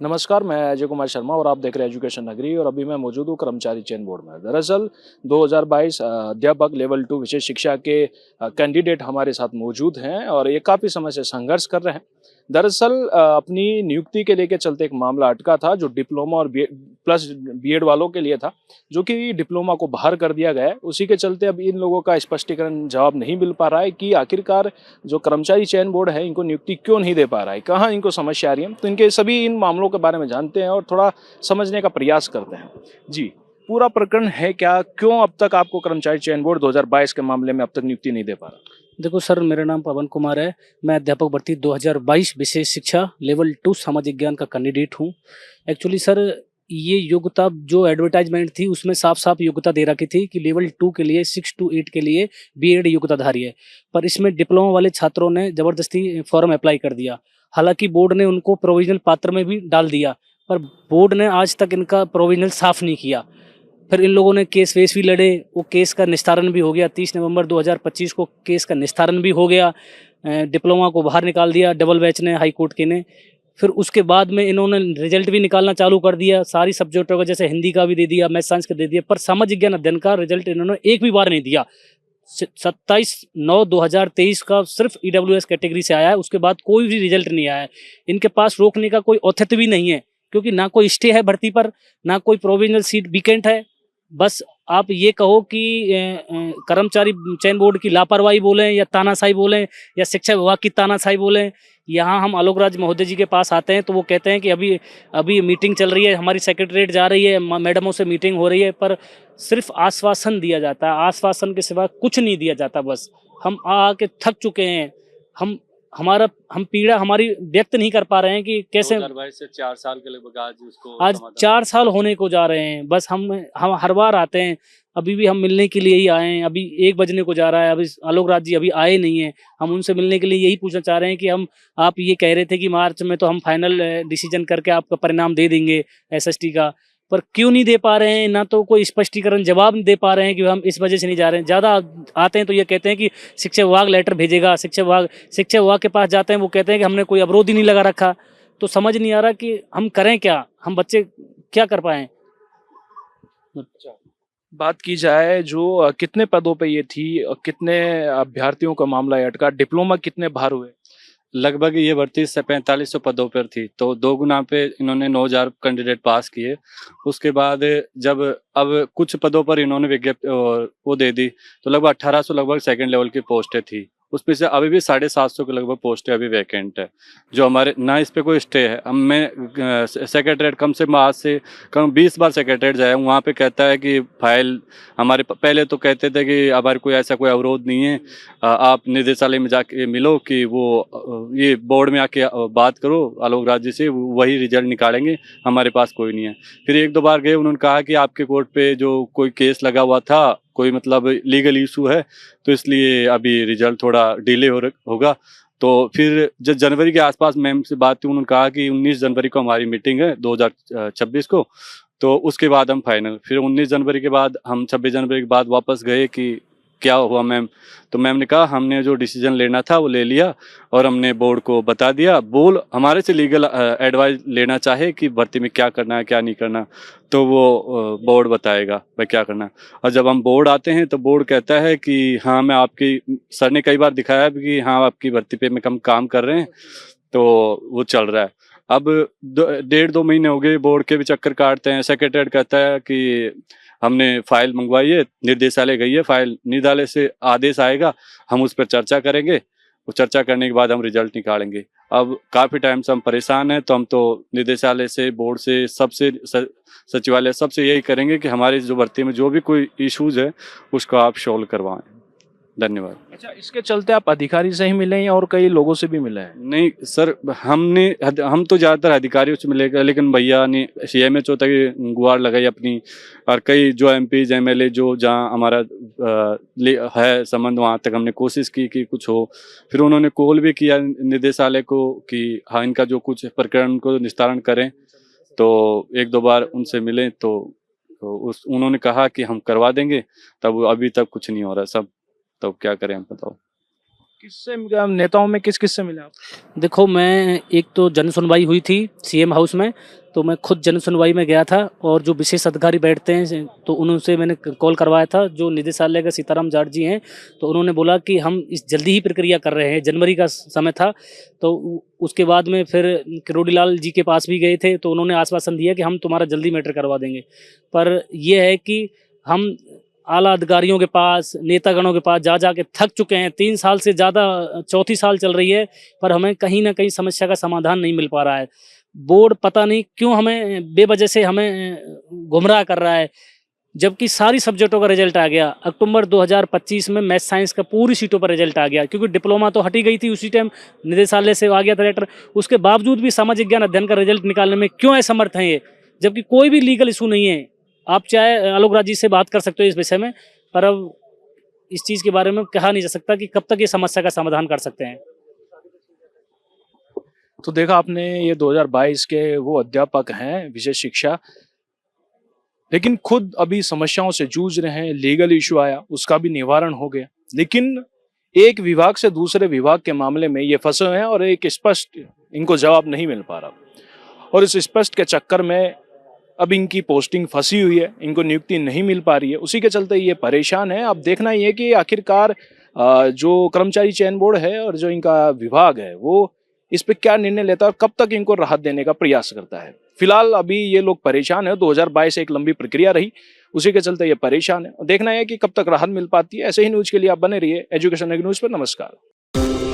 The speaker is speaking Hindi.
नमस्कार, मैं अजय कुमार शर्मा और आप देख रहे हैं एजुकेशन नगरी और अभी मैं मौजूद हूँ कर्मचारी चयन बोर्ड में। दरअसल 2022 अध्यापक लेवल 2 विशेष शिक्षा के कैंडिडेट हमारे साथ मौजूद हैं और ये काफ़ी समय से संघर्ष कर रहे हैं। दरअसल अपनी नियुक्ति के लेके चलते एक मामला अटका था जो डिप्लोमा और प्लस बीएड वालों के लिए था, जो कि डिप्लोमा को बाहर कर दिया गया है। उसी के चलते अब इन लोगों का स्पष्टीकरण जवाब नहीं मिल पा रहा है कि आखिरकार जो कर्मचारी चयन बोर्ड है इनको नियुक्ति क्यों नहीं दे पा रहा है, कहाँ इनको समस्या आ रही है। तो इनके सभी इन मामलों के बारे में जानते हैं और थोड़ा समझने का प्रयास करते हैं। जी, पूरा प्रकरण है क्या, क्यों अब तक आपको कर्मचारी चयन बोर्ड 2022 के मामले में अब तक नियुक्ति नहीं दे पा रहा? देखो सर, मेरा नाम पवन कुमार है। मैं अध्यापक भर्ती 2022 विशेष शिक्षा लेवल 2 सामाजिक ज्ञान का कैंडिडेट हूँ। एक्चुअली सर, ये योग्यता जो एडवर्टाइजमेंट थी उसमें साफ-साफ योग्यता दे रखी थी कि लेवल 2 के लिए 6 टू 8 के लिए बीएड योग्यताधारी है। पर इसमें डिप्लोमा वाले छात्रों ने ज़बरदस्ती फॉर्म अप्लाई कर दिया। हालाँकि बोर्ड ने उनको प्रोविज़नल पात्र में भी डाल दिया, पर बोर्ड ने आज तक इनका प्रोविज़नल साफ़ नहीं किया। फिर इन लोगों ने केस वेस भी लड़े, वो केस का निस्तारण भी हो गया। 30 नवंबर 2025 को केस का निस्तारण भी हो गया। डिप्लोमा को बाहर निकाल दिया डबल बेंच ने, हाई कोर्ट के ने। फिर उसके बाद में इन्होंने रिजल्ट भी निकालना चालू कर दिया, सारी सब्जेक्टों का, जैसे हिंदी का भी दे दिया, मैथ साइंस का दे दिया, पर सामाजिक ज्ञान अध्ययन का रिजल्ट इन्होंने एक भी बार नहीं दिया। 27/9/2023 का सिर्फ ईडब्ल्यूएस कैटेगरी से आया है, उसके बाद कोई भी रिजल्ट नहीं आया है। इनके पास रोकने का कोई औचित्य भी नहीं है, क्योंकि ना कोई स्टे है भर्ती पर, ना कोई प्रोविजनल सीट वेकेंट है। बस आप ये कहो कि कर्मचारी चयन बोर्ड की लापरवाही बोलें या तानाशाही बोलें या शिक्षा विभाग की तानाशाही बोलें। यहाँ हम आलोक राज महोदय जी के पास आते हैं तो वो कहते हैं कि अभी अभी मीटिंग चल रही है, हमारी सेक्रेटरीट जा रही है, मैडमों से मीटिंग हो रही है, पर सिर्फ आश्वासन दिया जाता है। आश्वासन के सिवा कुछ नहीं दिया जाता। बस हम आके थक चुके हैं। हम पीड़ा हमारी व्यक्त नहीं कर पा रहे हैं कि कैसे 2022 से 4 साल के लगभग आज उसको आज समाधान 4 साल होने को जा रहे हैं। बस हम हर बार आते हैं, अभी भी हम मिलने के लिए ही आए हैं। अभी 1 बजने को जा रहा है, अभी आलोक राज जी अभी आए नहीं हैं। हम उनसे मिलने के लिए यही पूछना चाह रहे हैं कि आप ये कह रहे थे कि मार्च में तो हम फाइनल डिसीजन करके आपका परिणाम दे देंगे एसएसटी का, पर क्यों नहीं दे पा रहे हैं? ना तो कोई स्पष्टीकरण जवाब दे पा रहे हैं कि हम इस वजह से नहीं जा रहे हैं। ज़्यादा आते हैं तो ये कहते हैं कि शिक्षा विभाग लेटर भेजेगा, शिक्षा विभाग के पास जाते हैं, वो कहते हैं कि हमने कोई अवरोध ही नहीं लगा रखा। तो समझ नहीं आ रहा कि हम करें क्या? हम बच्चे क्या कर पाएँ? अच्छा, बात की जाए जो कितने पदों पे ये थी और कितने अभ्यर्थियों का मामला ये अटका, डिप्लोमा कितने बाहर हुए? लगभग ये भर्ती से 4500 पदों पर थी, तो 2 गुना पे इन्होंने 9000 कैंडिडेट पास किए। उसके बाद जब अब कुछ पदों पर इन्होंने विज्ञप्ति वो दे दी, तो लगभग 1800 लगभग सेकंड लेवल की पोस्टें थी। उसमें से अभी भी 750 के लगभग पोस्टें अभी वैकेंट है, जो हमारे ना इस पे कोई स्टे है। अब मैं सेक्रेटरीट कम से आज से कम 20 बार सेक्रेटरीट जाया हूँ, वहाँ पे कहता है कि फाइल हमारे पहले तो कहते थे कि हमारे कोई ऐसा कोई अवरोध नहीं है, आप निदेशालय में जाके मिलो कि वो ये बोर्ड में आके बात करो आलोक राज जी से, वही रिजल्ट निकालेंगे, हमारे पास कोई नहीं है। फिर 1-2 बार गए, उन्होंने कहा कि आपके कोर्ट पे जो कोई केस लगा हुआ था, कोई मतलब लीगल इशू है, तो इसलिए अभी रिजल्ट थोड़ा डिले होगा। तो फिर जब जनवरी के आसपास मैम से बात हुई, उन्होंने कहा कि 19 जनवरी को हमारी मीटिंग है 2026 को, तो उसके बाद हम फाइनल। फिर 19 जनवरी के बाद हम 26 जनवरी के बाद वापस गए कि क्या हुआ मैम? तो मैम ने कहा हमने जो डिसीजन लेना था वो ले लिया और हमने बोर्ड को बता दिया। बोर्ड हमारे से लीगल एडवाइस लेना चाहे कि भर्ती में क्या करना है क्या नहीं करना, तो वो बोर्ड बताएगा भाई क्या करना है। और जब हम बोर्ड आते हैं तो बोर्ड कहता है कि हाँ मैं आपकी, सर ने कई बार दिखाया भी कि हाँ आपकी भर्ती पे में हम काम कर रहे हैं, तो वो चल रहा है। अब 1.5-2 महीने हो गए, बोर्ड के भी चक्कर काटते हैं। सेक्रेटरीट कहता है कि हमने फाइल मंगवाई है, निर्देशालय गई है फाइल, निर्देशालय से आदेश आएगा, हम उस पर चर्चा करेंगे, वो चर्चा करने के बाद हम रिजल्ट निकालेंगे। अब काफ़ी टाइम से हम परेशान हैं, तो हम तो निदेशालय से, बोर्ड से, सबसे सचिवालय सबसे यही करेंगे कि हमारी जो भर्ती में जो भी कोई इश्यूज़ है उसको आप सॉल्व करवाएं। धन्यवाद। अच्छा, इसके चलते आप अधिकारी से ही मिले हैं या और कई लोगों से भी मिले हैं? नहीं सर, हम तो ज़्यादातर अधिकारियों से मिले, लेकिन भैया ने सीएमएचओ तक गुहार लगाई अपनी, और कई जो एमपीज एमएलए जो जहाँ हमारा है संबंध, वहाँ तक हमने कोशिश की कि कुछ हो। फिर उन्होंने कॉल भी किया निदेशालय को कि हाँ इनका जो कुछ प्रकरण को निस्तारण करें, तो 1-2 बार उनसे मिले तो उन्होंने कहा कि हम करवा देंगे। तब अभी तक कुछ नहीं हो रहा सब, तब क्या करें हम बताओ। किससे नेताओं में किस से मिले आप? देखो, मैं एक तो जन सुनवाई हुई थी सीएम हाउस में, तो मैं खुद जन सुनवाई में गया था और जो विशेष अधिकारी बैठते हैं तो उनसे मैंने कॉल करवाया था। जो निदेशालय के सीताराम जाट जी हैं, तो उन्होंने बोला कि हम इस जल्दी ही प्रक्रिया कर रहे हैं, जनवरी का समय था। तो उसके बाद में फिर किरोड़ीलाल जी के पास भी गए थे, तो उन्होंने आश्वासन दिया कि हम तुम्हारा जल्दी मैटर करवा देंगे। पर यह है कि हम आला अधिकारियों के पास, नेतागणों के पास जा के थक चुके हैं। 3 साल से ज़्यादा, चौथी साल चल रही है, पर हमें कहीं ना कहीं समस्या का समाधान नहीं मिल पा रहा है। बोर्ड पता नहीं क्यों हमें बेवजह से हमें गुमराह कर रहा है, जबकि सारी सब्जेक्टों का रिजल्ट आ गया। अक्टूबर 2025 में मैथ साइंस का पूरी सीटों पर रिजल्ट आ गया, क्योंकि डिप्लोमा तो हटी गई थी उसी टाइम, निदेशालय से आ गया था लेटर। उसके बावजूद भी सामाजिक ज्ञान अध्ययन का रिजल्ट निकालने में क्यों असमर्थ हैं ये, जबकि कोई भी लीगल इशू नहीं है। आप चाहे आलोक राज जी से बात कर सकते हो इस विषय में, पर अब इस चीज़ के बारे में कहा नहीं जा सकता कि कब तक ये समस्या का समाधान कर सकते हैं। तो देखा आपने, ये 2022 के वो अध्यापक हैं विशेष शिक्षा, लेकिन खुद अभी समस्याओं से जूझ रहे हैं। लीगल इशू आया, उसका भी निवारण हो गया, लेकिन एक विभाग से दूसरे विभाग के मामले में ये फंसे हुए हैं और एक स्पष्ट इनको जवाब नहीं मिल पा रहा। और इस स्पष्ट के चक्कर में अब इनकी पोस्टिंग फंसी हुई है, इनको नियुक्ति नहीं मिल पा रही है। उसी के चलते ये परेशान है। अब देखना ही है कि आखिरकार जो कर्मचारी चयन बोर्ड है और जो इनका विभाग है वो इस पे क्या निर्णय लेता है और कब तक इनको राहत देने का प्रयास करता है। फिलहाल अभी ये लोग परेशान है। 2022 एक लंबी प्रक्रिया रही, उसी के चलते ये परेशान है। देखना है कि कब तक राहत मिल पाती है। ऐसे ही न्यूज के लिए आप बने रहिए एजुकेशन न्यूज पर। नमस्कार।